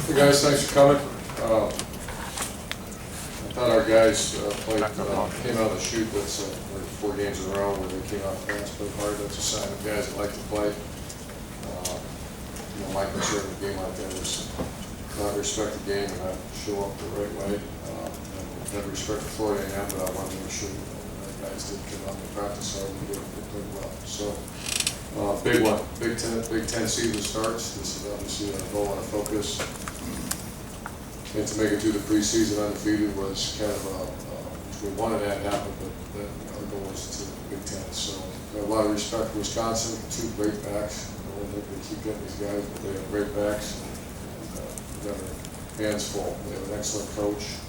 Hey guys, thanks for coming. I thought our guys came out of the chute. That's 4 games in a row where they came out fast, played hard. That's a sign of guys that like to play. My concern with a game like that is not respect the game and not show up the right way. I have respect for Florida A&M, but I want to make sure the guys did come out and practice hard and they played well. So, big one, Big Ten season starts. This is obviously a goal and a focus. And to make it through the preseason undefeated was kind of we wanted that to happen, but our goal was to the Big Ten. So, got a lot of respect for Wisconsin, 2 great backs. I don't think they keep getting these guys, but they have great backs. And got their hands full. They have an excellent coach.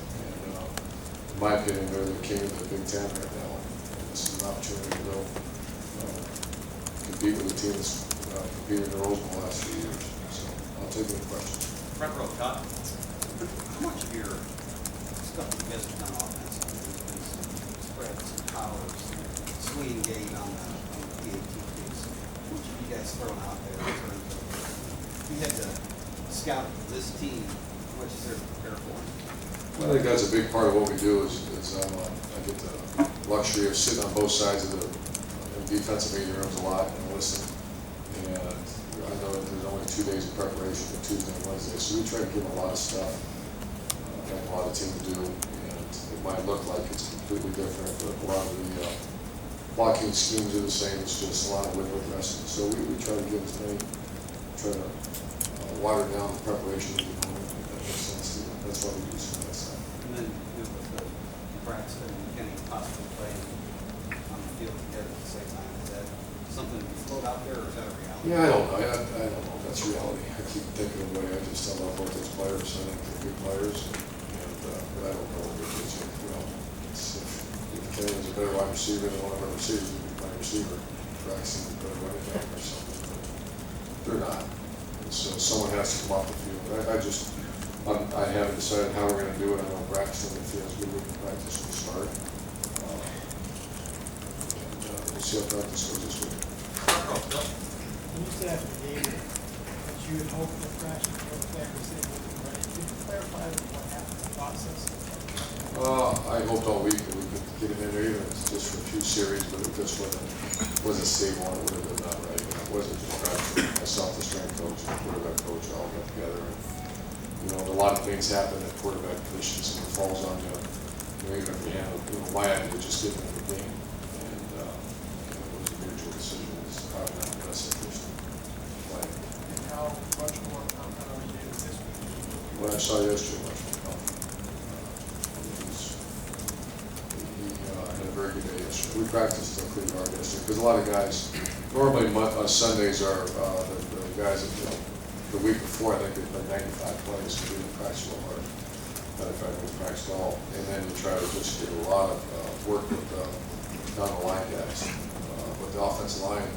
In my opinion, they're the king of the Big Ten right now. And this is an opportunity to go compete with the team that's competed in the Rose Bowl the last few years. So I'll take any questions. Front row cut. How much of your stuff you guys have done offense? There's been some spreads, some powers, swing gate on the PAT piece. How much have you guys thrown out there in terms of if you had to scout this team, how much is there to prepare for? Well, I think that's a big part of what we do is I get the luxury of sitting on both sides of the defensive meeting rooms a lot and listen. And I know that there's only 2 days of preparation, Tuesday and Wednesday, so we try to give a lot of stuff and a lot of team to do. And it might look like it's completely different, but a lot of the blocking schemes are the same. It's just a lot of window dressing. So we try to give as many, try to water down the preparation of the moment. If that makes sense. That's what we do. So that's that. And then with the Braxton and Kenny possibly playing on the field together at the same time, is that something to float out there, or is that a reality? Yeah, I don't know. I don't know if that's reality. I keep thinking away. I love both those players. I think they're good players, but I don't know what they're doing. If Kenny was a better wide receiver than one of our receivers, he'd be playing receiver. Braxton would be better running back or something, but they're not. And so someone has to come off the field. I haven't decided how we're going to do it. I know Braxton, if he has good week in practice, will start. We'll see how practice goes this week. When you said after the game that you had hoped that Braxton would play every single week, right? Could you clarify what happened in the process? I hoped all week that we could get him in there, even if it's just for a few series, but it just wasn't stable and it would have been not right. And it wasn't just Braxton. Myself, the strength coach, and the quarterback coach all got together. And, a lot of things happen at quarterback positions and it falls on you. Even if you handle, my idea was just getting in the game. And it was a mutual decision. It's probably not the best interest in playing. And how much more confident are you this week? What I saw yesterday, much more confident. He had a very good day yesterday. We practiced pretty hard yesterday because a lot of guys, normally Sundays are the guys that, the week before, I think they played 95 plays, so we didn't practice real hard. Matter of fact, we practiced all. And then you try to just get a lot of work with down the line guys. But the offensive line,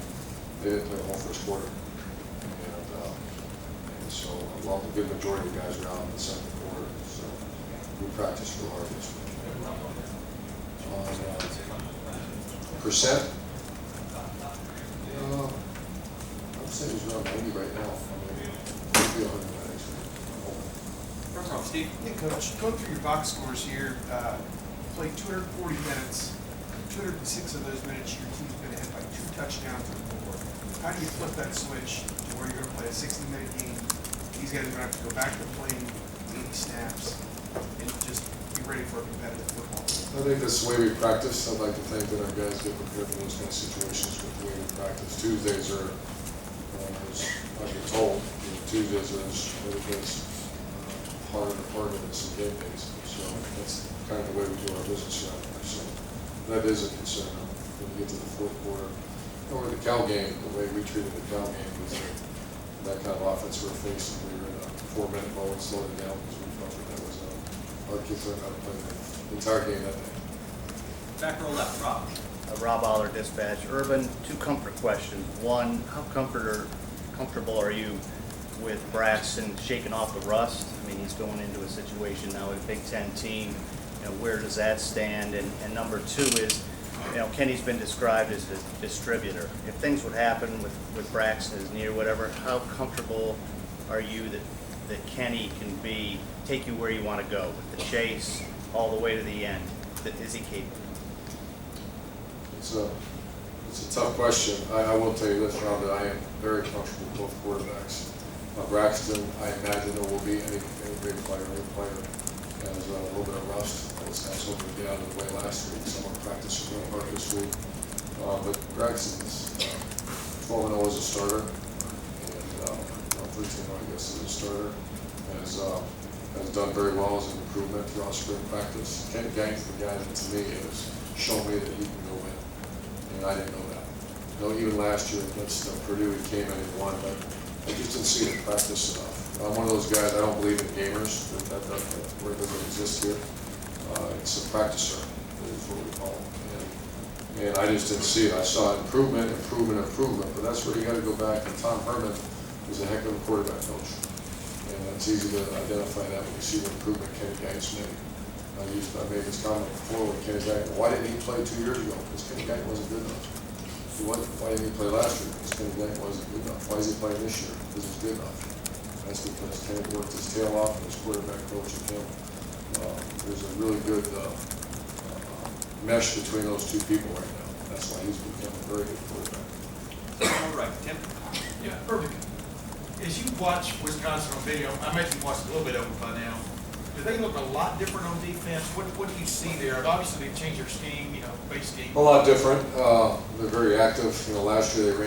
they didn't play the whole first quarter. And so, the good majority of the guys are out in the second quarter. So, we practiced real hard this week. Percent? I would say he's around 90 right now. Steve? Hey, Coach, going through your box scores here, played 240 minutes. 206 of those minutes, your team's been ahead by 2 touchdowns or more. How do you flip that switch to where you're going to play a 60-minute game? These guys are going to have to go back to playing 80 snaps and just be ready for a competitive football. I think that's the way we practice. I'd like to think that our guys get prepared for those kind of situations with the way we practice. Tuesdays are, as I've been told, Tuesdays are everybody's harder than some game days. So that's kind of the way we do our business around here. So that is a concern when you get to the fourth quarter. Or the Cal game, the way we treated the Cal game was that kind of offense we were facing. We were in a 4-minute mode and slowed it down because we felt that was our kids learned how to play the entire game that day. Back row left, Rob. Rob Aller, Dispatch. Urban, 2 comfort questions. One, how comfortable are you with Braxton shaking off the rust? I mean, he's going into a situation now with a Big Ten team. Where does that stand? And number 2 is, Kenny's been described as a distributor. If things would happen with Braxton, his knee or whatever, how comfortable are you that that Kenny can take you where you want to go with the chase all the way to the end? Is he capable? It's a tough question. I will tell you this, Rob, that I am very comfortable with both quarterbacks. Braxton, I imagine there will be any great player, any player has a little bit of rust. I was hoping to get out of the way last week. Someone practiced really hard this week. But Braxton's 12-0 as a starter, and 13-0, I guess, as a starter. Has done very well as an improvement throughout spring practice. Kenny Gaines, the guy that to me has shown me that he can go in, and I didn't know that. You know, even last year against Purdue, he came in and won, but I just didn't see it in practice enough. I'm one of those guys, I don't believe in gamers. That word doesn't exist here. It's a practicer, is what we call it. And I just didn't see it. I saw improvement, but that's where you got to go back. And Tom Herman was a heck of a quarterback coach. And it's easy to identify that when you see the improvement Kenny Gaines made. I made this comment before with Kenny Gaines. Why didn't he play 2 years ago? Because Kenny Gaines wasn't good enough. Why didn't he play last year? Because Kenny Gaines wasn't good enough. Why is he playing this year? Because he's good enough. That's because Kenny worked his tail off and his quarterback coach and him. There's a really good mesh between those two people right now. That's why he's become a very good quarterback. All right, Tim. Yeah, perfect. As you watch Wisconsin on video, I imagine you watched a little bit of it by now. Do they look a lot different on defense? What do you see there? Obviously, they've changed their scheme, base scheme. A lot different. They're very active. Last year they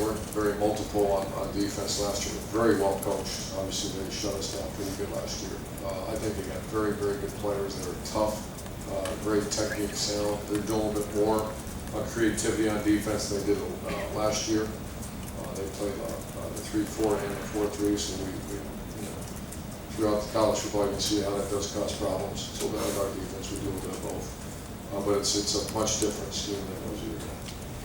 weren't very multiple on defense last year. Very well coached. Obviously, they shut us down pretty good last year. I think they got very, very good players that are tough, great technique sound. They're doing a little bit more creativity on defense than they did last year. They played the 3-4 and the 4-3, so we throughout the college football, you can see how that does cause problems. So like our defense, we do a bit of both. But it's a much different scheme than it was a year ago.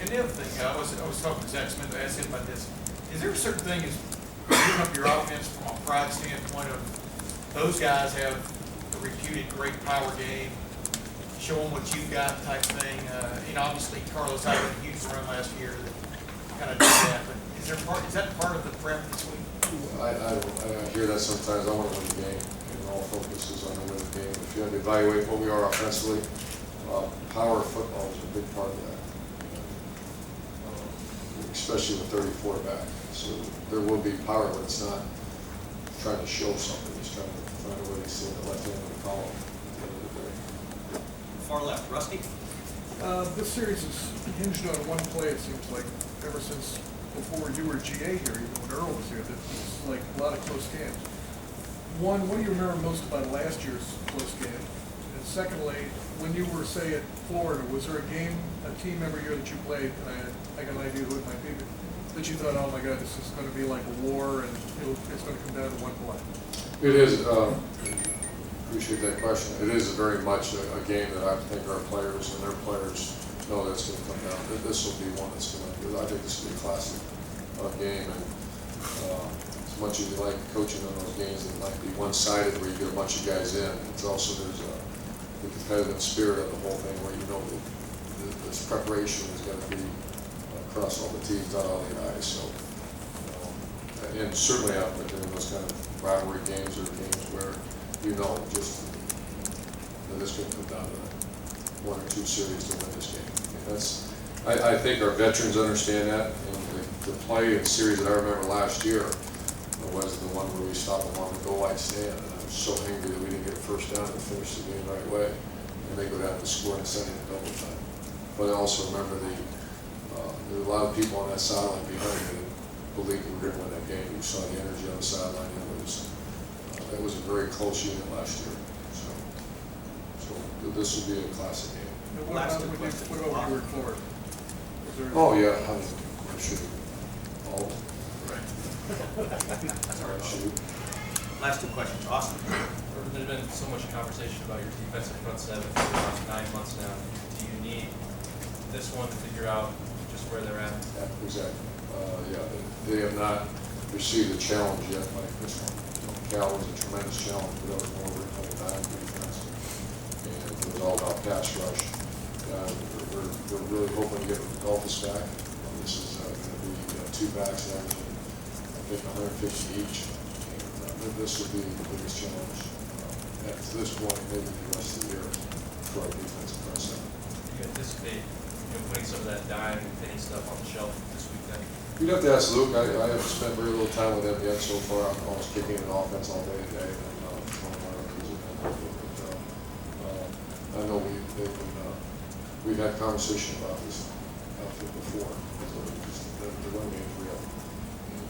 And the other thing, I was talking to Zach Smith, I asked him about this. Is there a certain thing as giving up your offense from a pride standpoint of those guys have a reputed great power game, show them what you've got type thing? Obviously Carlos had a huge run last year that kind of did that, but is that part of the prep this week? I hear that sometimes. I want to win the game, and all focus is on the win the game. If you have to evaluate what we are offensively, power football is a big part of that, especially with 34 back. So there will be power, but it's not trying to show something. It's trying to find a way to see the left hand of the column at the end of the day. Far left, Rusty. This series is hinged on one play, it seems like, ever since before you were GA here, even when Earl was here, that it's like a lot of close games. One, what do you remember most about last year's close game? And secondly, when you were, say, at Florida, was there a team every year that you played, and I got an idea who it might be, that you thought, oh my God, this is going to be like a war, and it's going to come down to one play? It is. Appreciate that question. It is very much a game that I think our players and their players know that's going to come down. This will be one that's going to. I think this will be a classic game, and as much as you like coaching on those games, it might be one-sided where you get a bunch of guys in. It's also there's the competitive spirit of the whole thing where this preparation is going to be across all the T's, dot all the I's. So, and certainly out in those kind of rivalry games or games where just this could come down to 1 or 2 series to win this game. I think our veterans understand that, and the play and series that I remember last year was the one where we stopped them on the goal line stand, and I was so angry that we didn't get a first down and finish the game right away, and they go down and score and send it in double time. But I also remember there were a lot of people on that sideline behind me that believed we were going to win that game. You saw the energy on the sideline, and it was a very close unit last year. So this will be a classic game. What about when you were in Florida? Oh yeah, I'm shooting all. Right. Sorry, shoot. Last 2 questions, Austin. There's been so much conversation about your defensive front seven for the last 9 months now. Do you need this one to figure out just where they're at? Yeah, exactly. They have not received a challenge yet like this one. Cal was a tremendous challenge, but that was more playing back defense, and it was all about pass rush. We're really hoping to get Dolphus back. This is going to be 2 backs averaging, I think, 150 each. And this would be the biggest challenge at this point, maybe the rest of the year for our defensive front seven. Do you anticipate, putting some of that dime and penny stuff on the shelf this weekend? You'd have to ask Luke. I haven't spent very little time with him yet so far. I'm almost kicking an offense all day today. And I know we've had conversation about this outfit before. The run game is real.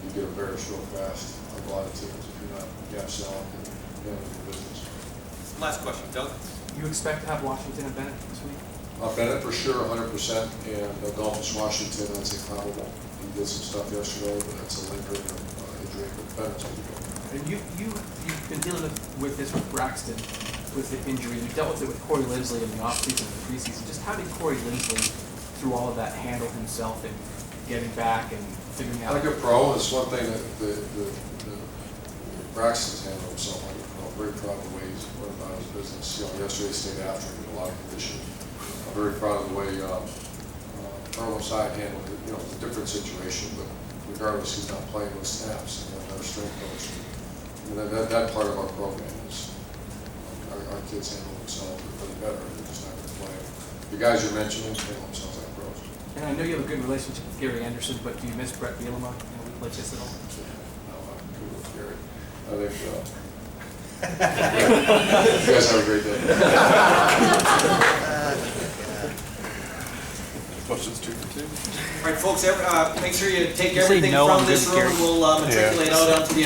You get a very short fast on a lot of teams if you're not gap selling and handling your business. Last question, Doug? You expect to have Washington and Bennett this week? Bennett for sure, 100%, and Adolphus Washington, that's improbable. He did some stuff yesterday, but that's a lingering injury, but Bennett's going to go. And you've been dealing with this with Braxton, with the injury. You dealt with it with Corey Linsley in the offseason and the preseason. Just how did Corey Linsley, through all of that, handle himself and getting back and figuring out? Like a pro, it's one thing that Braxton's handled himself like a pro. I'm very proud of the way he's went about his business. Yesterday he stayed after him in a lot of condition. I'm very proud of the way Carlos Hyde handled it. It's a different situation, but regardless, he's not playing those snaps. And our strength coach, that part of our program is our kids handle themselves really better. They're just not going to play. The guys you're mentioning handle themselves like pros. And I know you have a good relationship with Gary Anderson, but do you miss Brett Bielema in a week like this at all? No, I'm cool with Gary. I think you guys have a great day. Questions 2 for 2? All right, folks, make sure you take You say everything no, I'm from good this with room, Gary. and we'll matriculate out onto the